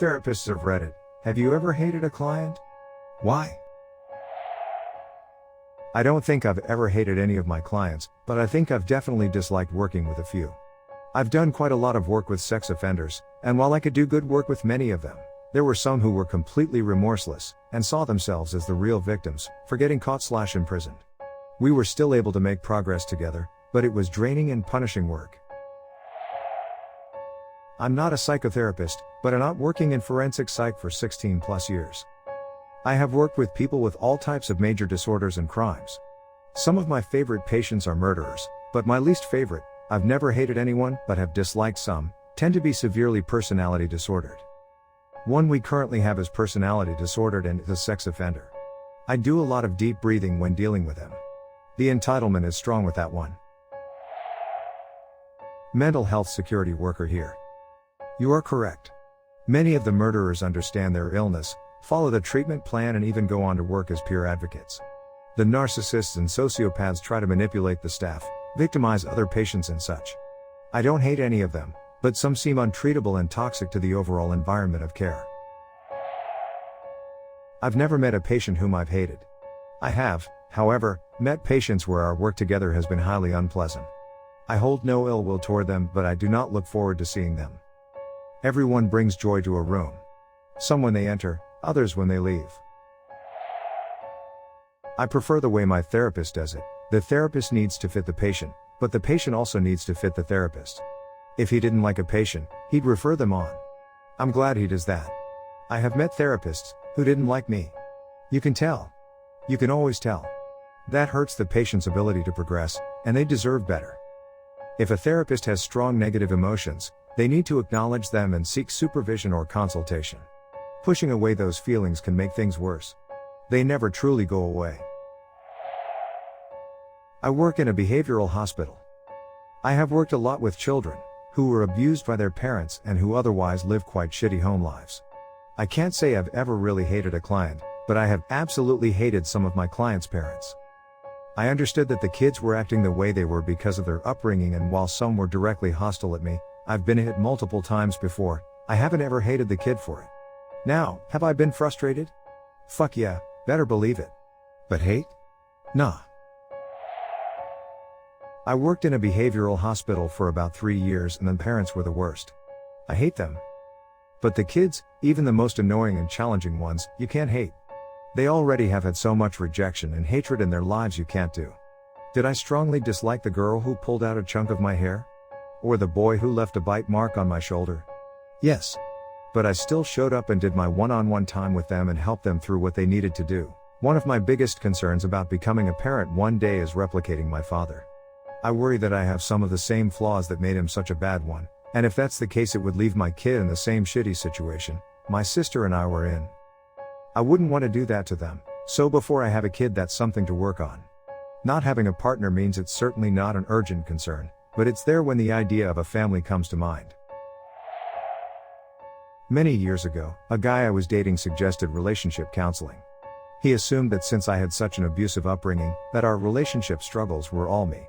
Therapists of Reddit, have you ever hated a client? Why? I don't think I've ever hated any of my clients, but I think I've definitely disliked working with a few. I've done quite a lot of work with sex offenders, and while I could do good work with many of them, there were some who were completely remorseless, and saw themselves as the real victims, for getting caught/imprisoned. We were still able to make progress together, but it was draining and punishing work. I'm not a psychotherapist, but I'm not working in forensic psych for 16+ years. I have worked with people with all types of major disorders and crimes. Some of my favorite patients are murderers, but my least favorite, I've never hated anyone but have disliked some, tend to be severely personality disordered. One we currently have is personality disordered and is a sex offender. I do a lot of deep breathing when dealing with him. The entitlement is strong with that one. Mental health security worker here. You are correct. Many of the murderers understand their illness, follow the treatment plan, and even go on to work as peer advocates. The narcissists and sociopaths try to manipulate the staff, victimize other patients and such. I don't hate any of them, but some seem untreatable and toxic to the overall environment of care. I've never met a patient whom I've hated. I have, however, met patients where our work together has been highly unpleasant. I hold no ill will toward them, but I do not look forward to seeing them. Everyone brings joy to a room. Some when they enter, others when they leave. I prefer the way my therapist does it. The therapist needs to fit the patient, but the patient also needs to fit the therapist. If he didn't like a patient, he'd refer them on. I'm glad he does that. I have met therapists who didn't like me. You can tell. You can always tell. That hurts the patient's ability to progress, and they deserve better. If a therapist has strong negative emotions, they need to acknowledge them and seek supervision or consultation. Pushing away those feelings can make things worse. They never truly go away. I work in a behavioral hospital. I have worked a lot with children who were abused by their parents and who otherwise live quite shitty home lives. I can't say I've ever really hated a client, but I have absolutely hated some of my clients' parents. I understood that the kids were acting the way they were because of their upbringing, and while some were directly hostile at me, I've been hit multiple times before. I haven't ever hated the kid for it. Now, have I been frustrated? Fuck yeah, better believe it. But hate? Nah. I worked in a behavioral hospital for about 3 years, and the parents were the worst. I hate them. But the kids, even the most annoying and challenging ones, you can't hate. They already have had so much rejection and hatred in their lives you can't do. Did I strongly dislike the girl who pulled out a chunk of my hair? Or the boy who left a bite mark on my shoulder? Yes. But I still showed up and did my one-on-one time with them and helped them through what they needed to do. One of my biggest concerns about becoming a parent one day is replicating my father. I worry that I have some of the same flaws that made him such a bad one, and if that's the case, it would leave my kid in the same shitty situation my sister and I were in. I wouldn't want to do that to them, so before I have a kid, that's something to work on. Not having a partner means it's certainly not an urgent concern, but it's there when the idea of a family comes to mind. Many years ago, a guy I was dating suggested relationship counseling. He assumed that since I had such an abusive upbringing, that our relationship struggles were all me.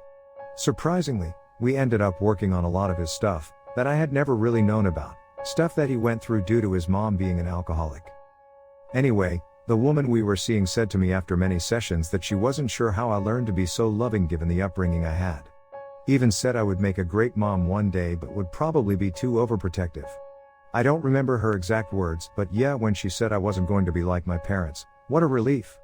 Surprisingly, we ended up working on a lot of his stuff that I had never really known about, stuff that he went through due to his mom being an alcoholic. Anyway, the woman we were seeing said to me after many sessions that she wasn't sure how I learned to be so loving given the upbringing I had. Even said I would make a great mom one day but would probably be too overprotective. I don't remember her exact words, but yeah, when she said I wasn't going to be like my parents, what a relief.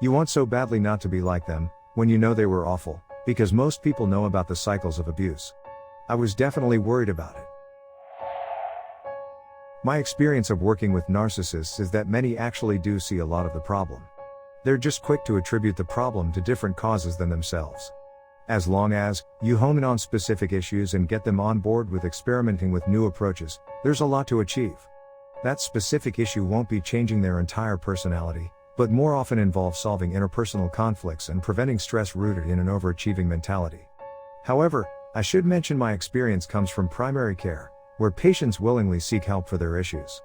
You want so badly not to be like them, when you know they were awful, because most people know about the cycles of abuse. I was definitely worried about it. My experience of working with narcissists is that many actually do see a lot of the problem. They're just quick to attribute the problem to different causes than themselves. As long as you hone in on specific issues and get them on board with experimenting with new approaches, there's a lot to achieve. That specific issue won't be changing their entire personality, but more often involves solving interpersonal conflicts and preventing stress rooted in an overachieving mentality. However, I should mention my experience comes from primary care, where patients willingly seek help for their issues.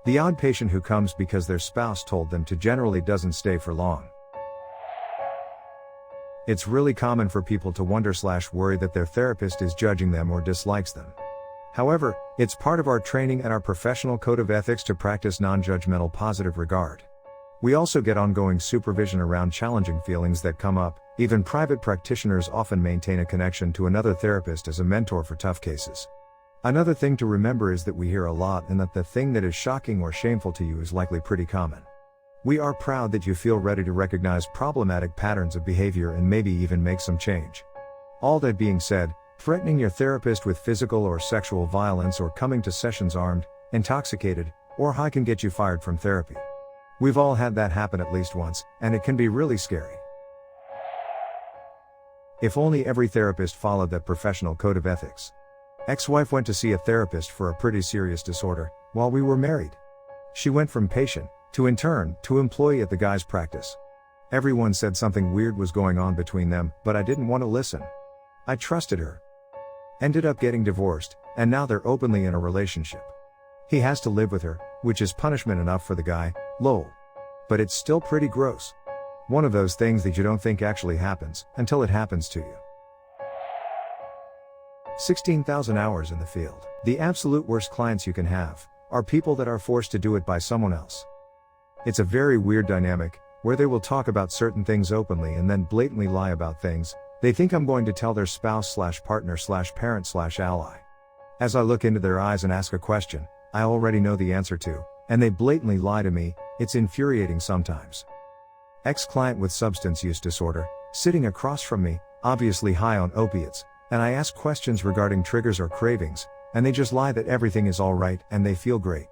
The odd patient who comes because their spouse told them to generally doesn't stay for long. It's really common for people to wonder/worry that their therapist is judging them or dislikes them. However, it's part of our training and our professional code of ethics to practice non-judgmental positive regard. We also get ongoing supervision around challenging feelings that come up. Even private practitioners often maintain a connection to another therapist as a mentor for tough cases. Another thing to remember is that we hear a lot, and that the thing that is shocking or shameful to you is likely pretty common. We are proud that you feel ready to recognize problematic patterns of behavior and maybe even make some change. All that being said, threatening your therapist with physical or sexual violence or coming to sessions armed, intoxicated, or high can get you fired from therapy. We've all had that happen at least once, and it can be really scary. If only every therapist followed that professional code of ethics. Ex-wife went to see a therapist for a pretty serious disorder while we were married. She went from patient to intern to employee at the guy's practice. Everyone said something weird was going on between them, but I didn't want to listen. I trusted her. Ended up getting divorced, and now they're openly in a relationship. He has to live with her, which is punishment enough for the guy, lol. But it's still pretty gross. One of those things that you don't think actually happens, until it happens to you. 16,000 hours in the field. The absolute worst clients you can have are people that are forced to do it by someone else. It's a very weird dynamic, where they will talk about certain things openly and then blatantly lie about things they think I'm going to tell their spouse/partner/parent/ally. As I look into their eyes and ask a question I already know the answer to, and they blatantly lie to me, it's infuriating sometimes. Ex-client with substance use disorder, sitting across from me, obviously high on opiates, and I ask questions regarding triggers or cravings, and they just lie that everything is alright and they feel great.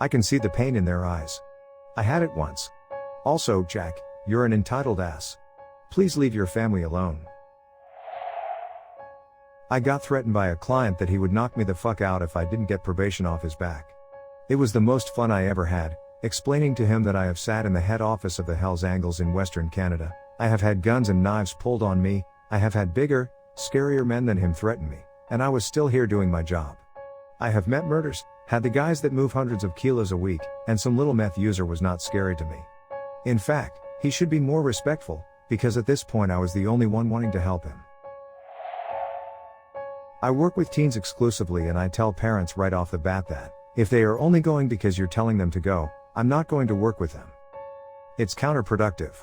I can see the pain in their eyes. I had it once. Also, Jack, you're an entitled ass. Please leave your family alone. I got threatened by a client that he would knock me the fuck out if I didn't get probation off his back. It was the most fun I ever had, explaining to him that I have sat in the head office of the Hells Angels in Western Canada, I have had guns and knives pulled on me, I have had bigger, scarier men than him threaten me, and I was still here doing my job. I have met murders, had the guys that move hundreds of kilos a week, and some little meth user was not scary to me. In fact, he should be more respectful, because at this point I was the only one wanting to help him. I work with teens exclusively, and I tell parents right off the bat that, if they are only going because you're telling them to go, I'm not going to work with them. It's counterproductive.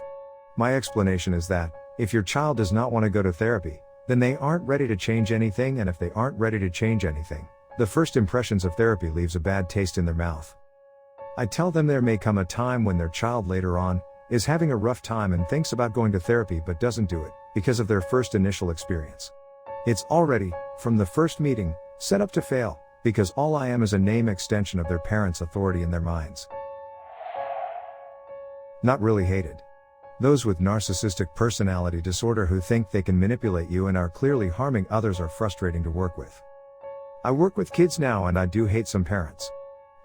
My explanation is that, if your child does not want to go to therapy, then they aren't ready to change anything, and if they aren't ready to change anything, the first impressions of therapy leaves a bad taste in their mouth. I tell them there may come a time when their child later on is having a rough time and thinks about going to therapy but doesn't do it, because of their first initial experience. It's already, from the first meeting, set up to fail, because all I am is a name extension of their parents' authority in their minds. Not really hated. Those with narcissistic personality disorder who think they can manipulate you and are clearly harming others are frustrating to work with. I work with kids now, and I do hate some parents.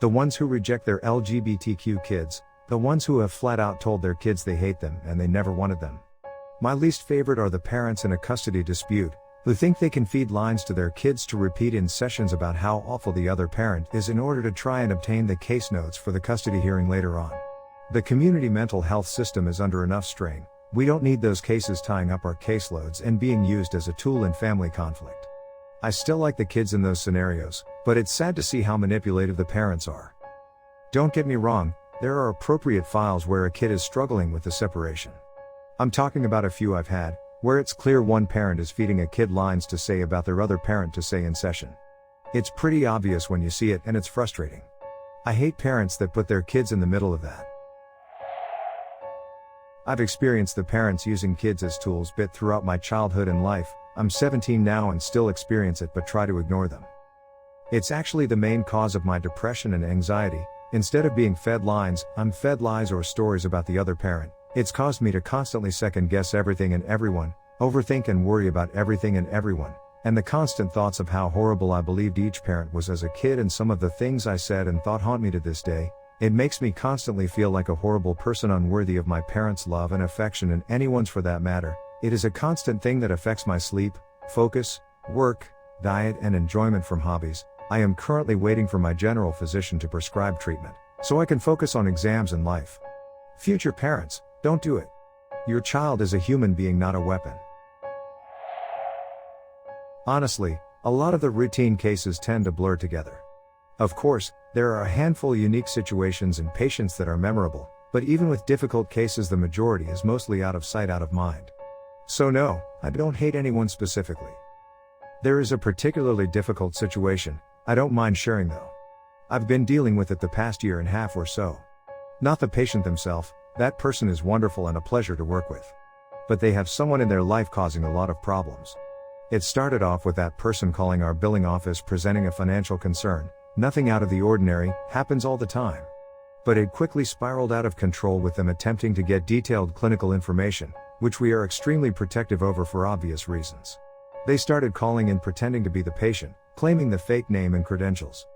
The ones who reject their LGBTQ kids, the ones who have flat out told their kids they hate them and they never wanted them. My least favorite are the parents in a custody dispute, who think they can feed lines to their kids to repeat in sessions about how awful the other parent is in order to try and obtain the case notes for the custody hearing later on. The community mental health system is under enough strain. We don't need those cases tying up our caseloads and being used as a tool in family conflict. I still like the kids in those scenarios, but it's sad to see how manipulative the parents are. Don't get me wrong, there are appropriate files where a kid is struggling with the separation. I'm talking about a few I've had, where it's clear one parent is feeding a kid lines to say about their other parent to say in session. It's pretty obvious when you see it, and it's frustrating. I hate parents that put their kids in the middle of that. I've experienced the parents using kids as tools bit throughout my childhood and life. I'm 17 now and still experience it but try to ignore them. It's actually the main cause of my depression and anxiety. Instead of being fed lines, I'm fed lies or stories about the other parent. It's caused me to constantly second guess everything and everyone, overthink and worry about everything and everyone, and the constant thoughts of how horrible I believed each parent was as a kid, and some of the things I said and thought haunt me to this day. It makes me constantly feel like a horrible person, unworthy of my parents' love and affection, and anyone's for that matter. It is a constant thing that affects my sleep, focus, work, diet and enjoyment from hobbies. I am currently waiting for my general physician to prescribe treatment, so I can focus on exams and life. Future parents, don't do it. Your child is a human being, not a weapon. Honestly, A lot of the routine cases tend to blur together. Of course, there are a handful of unique situations and patients that are memorable, but even with difficult cases the majority is mostly out of sight out of mind. So no, I don't hate anyone specifically. There is a particularly difficult situation, I don't mind sharing though. I've been dealing with it the past year and a half or so. Not the patient themselves, that person is wonderful and a pleasure to work with. But they have someone in their life causing a lot of problems. It started off with that person calling our billing office presenting a financial concern, nothing out of the ordinary, happens all the time. But it quickly spiraled out of control with them attempting to get detailed clinical information, which we are extremely protective over for obvious reasons. They started calling in pretending to be the patient, claiming the fake name and credentials.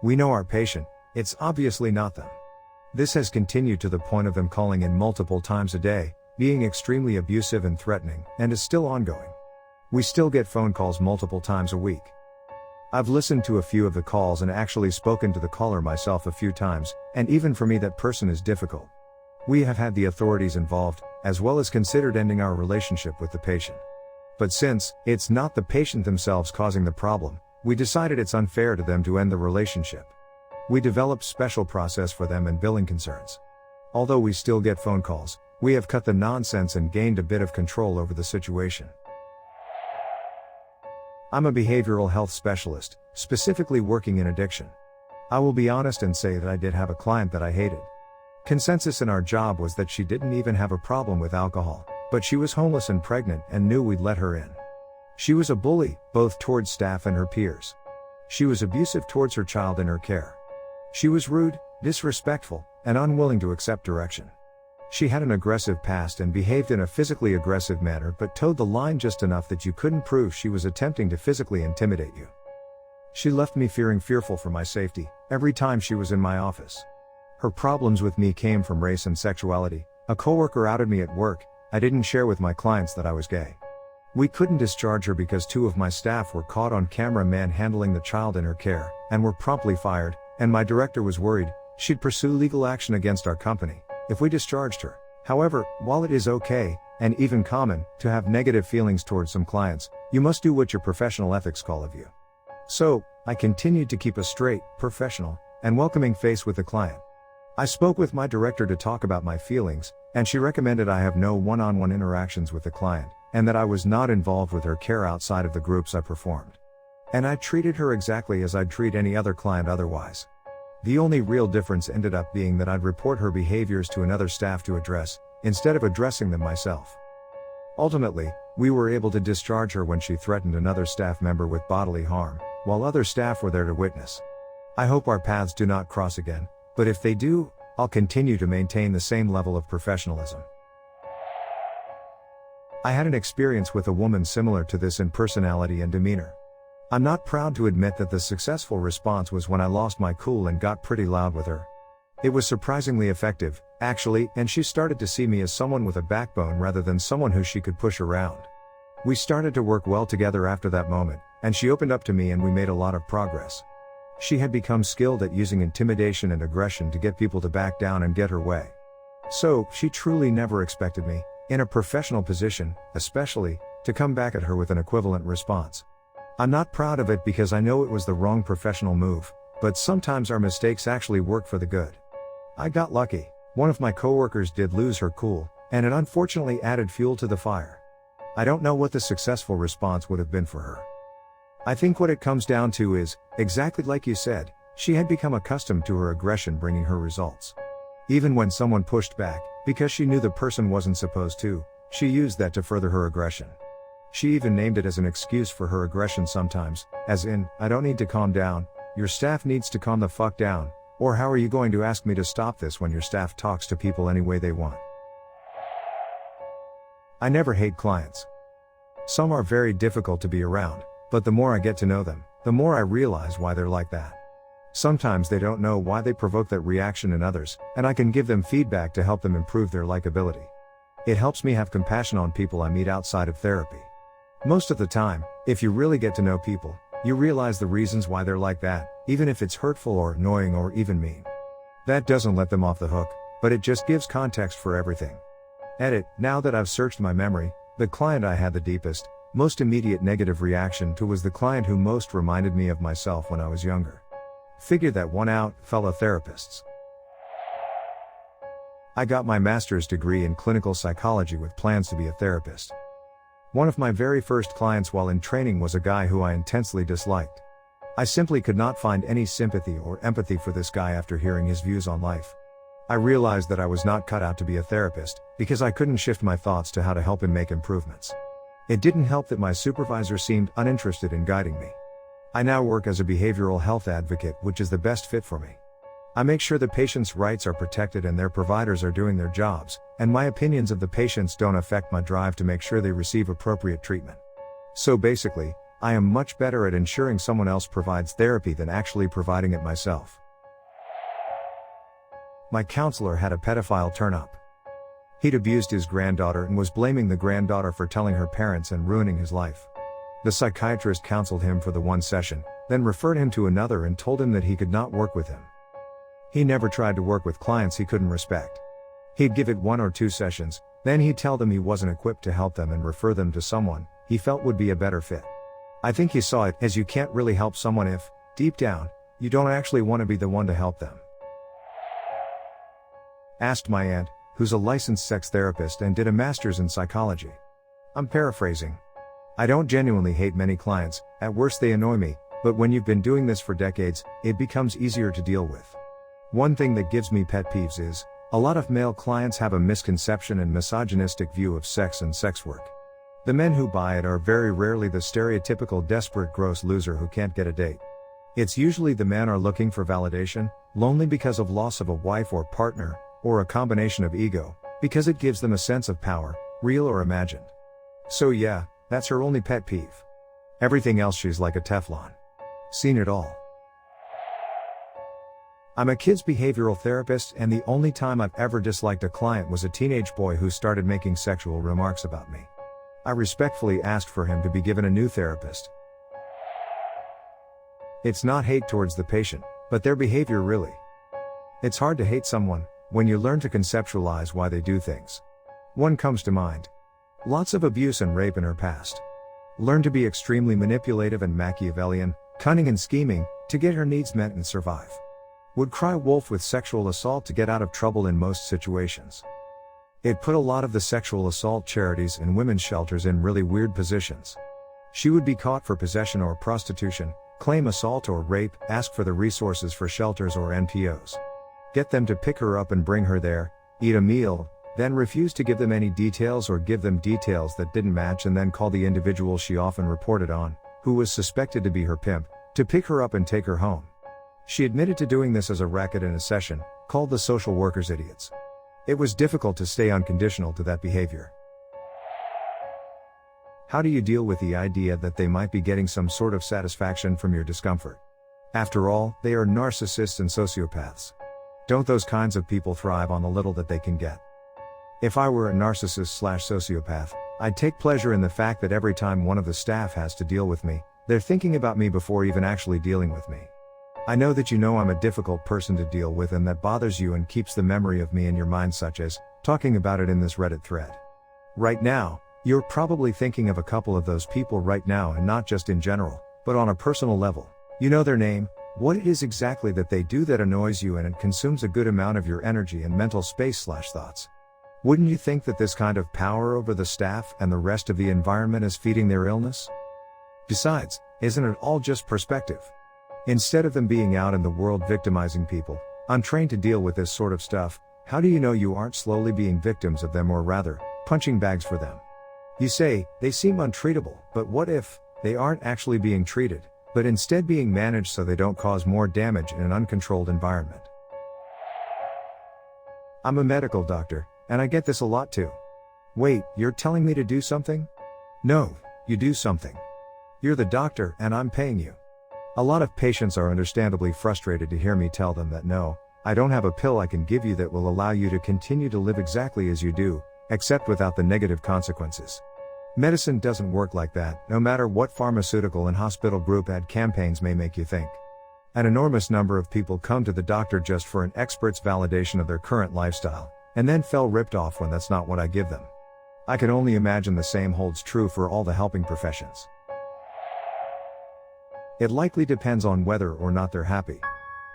We know our patient, it's obviously not them. This has continued to the point of them calling in multiple times a day, being extremely abusive and threatening, and is still ongoing. We still get phone calls multiple times a week. I've listened to a few of the calls and actually spoken to the caller myself a few times, and even for me that person is difficult. We have had the authorities involved, as well as considered ending our relationship with the patient. But since it's not the patient themselves causing the problem, we decided it's unfair to them to end the relationship. We developed special process for them and billing concerns. Although we still get phone calls, we have cut the nonsense and gained a bit of control over the situation. I'm a behavioral health specialist, specifically working in addiction. I will be honest and say that I did have a client that I hated. Consensus in our job was that she didn't even have a problem with alcohol, but she was homeless and pregnant and knew we'd let her in. She was a bully, both towards staff and her peers. She was abusive towards her child in her care. She was rude, disrespectful, and unwilling to accept direction. She had an aggressive past and behaved in a physically aggressive manner but towed the line just enough that you couldn't prove she was attempting to physically intimidate you. She left me fearful for my safety, every time she was in my office. Her problems with me came from race and sexuality. A coworker outed me at work. I didn't share with my clients that I was gay. We couldn't discharge her because 2 of my staff were caught on camera manhandling the child in her care, and were promptly fired, and my director was worried she'd pursue legal action against our company if we discharged her. However, while it is okay, and even common, to have negative feelings towards some clients, you must do what your professional ethics call of you. So, I continued to keep a straight, professional, and welcoming face with the client. I spoke with my director to talk about my feelings, and she recommended I have no one-on-one interactions with the client, and that I was not involved with her care outside of the groups I performed. And I treated her exactly as I'd treat any other client otherwise. The only real difference ended up being that I'd report her behaviors to another staff to address, instead of addressing them myself. Ultimately, we were able to discharge her when she threatened another staff member with bodily harm, while other staff were there to witness. I hope our paths do not cross again, but if they do, I'll continue to maintain the same level of professionalism. I had an experience with a woman similar to this in personality and demeanor. I'm not proud to admit that the successful response was when I lost my cool and got pretty loud with her. It was surprisingly effective, actually, and she started to see me as someone with a backbone rather than someone who she could push around. We started to work well together after that moment, and she opened up to me and we made a lot of progress. She had become skilled at using intimidation and aggression to get people to back down and get her way. So, she truly never expected me, in a professional position, especially, to come back at her with an equivalent response. I'm not proud of it because I know it was the wrong professional move, but sometimes our mistakes actually work for the good. I got lucky. One of my coworkers did lose her cool, and it unfortunately added fuel to the fire. I don't know what the successful response would have been for her. I think what it comes down to is, exactly like you said, she had become accustomed to her aggression bringing her results. Even when someone pushed back, because she knew the person wasn't supposed to, she used that to further her aggression. She even named it as an excuse for her aggression sometimes, as in, I don't need to calm down, your staff needs to calm the fuck down, or how are you going to ask me to stop this when your staff talks to people any way they want? I never hate clients. Some are very difficult to be around, but the more I get to know them, the more I realize why they're like that. Sometimes they don't know why they provoke that reaction in others, and I can give them feedback to help them improve their likability. It helps me have compassion on people I meet outside of therapy. Most of the time, if you really get to know people, you realize the reasons why they're like that, even if it's hurtful or annoying or even mean. That doesn't let them off the hook, but it just gives context for everything. Edit, now that I've searched my memory, the client I had the deepest, Most immediate negative reaction to was the client who most reminded me of myself when I was younger. Figured that one out, fellow therapists. I got my master's degree in clinical psychology with plans to be a therapist. One of my very first clients while in training was a guy who I intensely disliked. I simply could not find any sympathy or empathy for this guy after hearing his views on life. I realized that I was not cut out to be a therapist, because I couldn't shift my thoughts to how to help him make improvements. It didn't help that my supervisor seemed uninterested in guiding me. I now work as a behavioral health advocate, which is the best fit for me. I make sure the patients' rights are protected and their providers are doing their jobs, and my opinions of the patients don't affect my drive to make sure they receive appropriate treatment. So basically, I am much better at ensuring someone else provides therapy than actually providing it myself. My counselor had a pedophile turn up. He'd abused his granddaughter and was blaming the granddaughter for telling her parents and ruining his life. The psychiatrist counseled him for the one session, then referred him to another and told him that he could not work with him. He never tried to work with clients he couldn't respect. He'd give it 1 or 2 sessions, then he'd tell them he wasn't equipped to help them and refer them to someone he felt would be a better fit. I think he saw it as you can't really help someone if, deep down, you don't actually want to be the one to help them. Asked my aunt, who's a licensed sex therapist and did a master's in psychology. I'm paraphrasing. I don't genuinely hate many clients, at worst they annoy me, but when you've been doing this for decades, it becomes easier to deal with. One thing that gives me pet peeves is, a lot of male clients have a misconception and misogynistic view of sex and sex work. The men who buy it are very rarely the stereotypical desperate gross loser who can't get a date. It's usually the men are looking for validation, lonely because of loss of a wife or partner, or a combination of ego, because it gives them a sense of power, real or imagined. So yeah, that's her only pet peeve. Everything else she's like a Teflon. Seen it all. I'm a kids behavioral therapist, and the only time I've ever disliked a client was a teenage boy who started making sexual remarks about me. I respectfully asked for him to be given a new therapist. It's not hate towards the patient, but their behavior really. It's hard to hate someone when you learn to conceptualize why they do things. One comes to mind. Lots of abuse and rape in her past. Learned to be extremely manipulative and Machiavellian, cunning and scheming, to get her needs met and survive. Would cry wolf with sexual assault to get out of trouble in most situations. It put a lot of the sexual assault charities and women's shelters in really weird positions. She would be caught for possession or prostitution, claim assault or rape, ask for the resources for shelters or NPOs. Get them to pick her up and bring her there, eat a meal, then refuse to give them any details or give them details that didn't match, and then call the individual she often reported on, who was suspected to be her pimp, to pick her up and take her home. She admitted to doing this as a racket in a session, called the social workers idiots. It was difficult to stay unconditional to that behavior. How do you deal with the idea that they might be getting some sort of satisfaction from your discomfort? After all, they are narcissists and sociopaths. Don't those kinds of people thrive on the little that they can get? If I were a narcissist/sociopath, I'd take pleasure in the fact that every time one of the staff has to deal with me, they're thinking about me before even actually dealing with me. I know that you know I'm a difficult person to deal with, and that bothers you and keeps the memory of me in your mind, such as talking about it in this Reddit thread. Right now, you're probably thinking of a couple of those people right now, and not just in general, but on a personal level. You know their name, what it is exactly that they do that annoys you, and it consumes a good amount of your energy and mental space/thoughts. Wouldn't you think that this kind of power over the staff and the rest of the environment is feeding their illness? Besides, isn't it all just perspective? Instead of them being out in the world victimizing people, untrained to deal with this sort of stuff, how do you know you aren't slowly being victims of them, or rather, punching bags for them? You say, they seem untreatable, but what if they aren't actually being treated, but instead being managed so they don't cause more damage in an uncontrolled environment? I'm a medical doctor, and I get this a lot too. Wait, you're telling me to do something? No, you do something. You're the doctor, and I'm paying you. A lot of patients are understandably frustrated to hear me tell them that no, I don't have a pill I can give you that will allow you to continue to live exactly as you do, except without the negative consequences. Medicine doesn't work like that, no matter what pharmaceutical and hospital group ad campaigns may make you think. An enormous number of people come to the doctor just for an expert's validation of their current lifestyle, and then feel ripped off when that's not what I give them. I can only imagine the same holds true for all the helping professions. It likely depends on whether or not they're happy.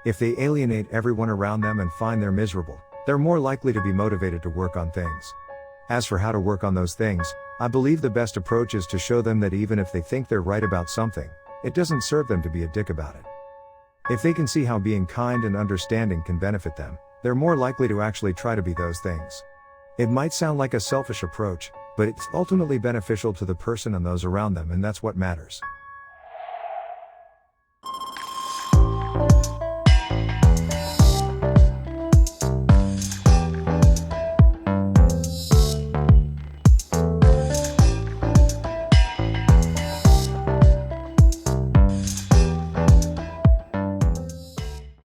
If they alienate everyone around them and find they're miserable, they're more likely to be motivated to work on things. As for how to work on those things, I believe the best approach is to show them that even if they think they're right about something, it doesn't serve them to be a dick about it. If they can see how being kind and understanding can benefit them, they're more likely to actually try to be those things. It might sound like a selfish approach, but it's ultimately beneficial to the person and those around them, and that's what matters.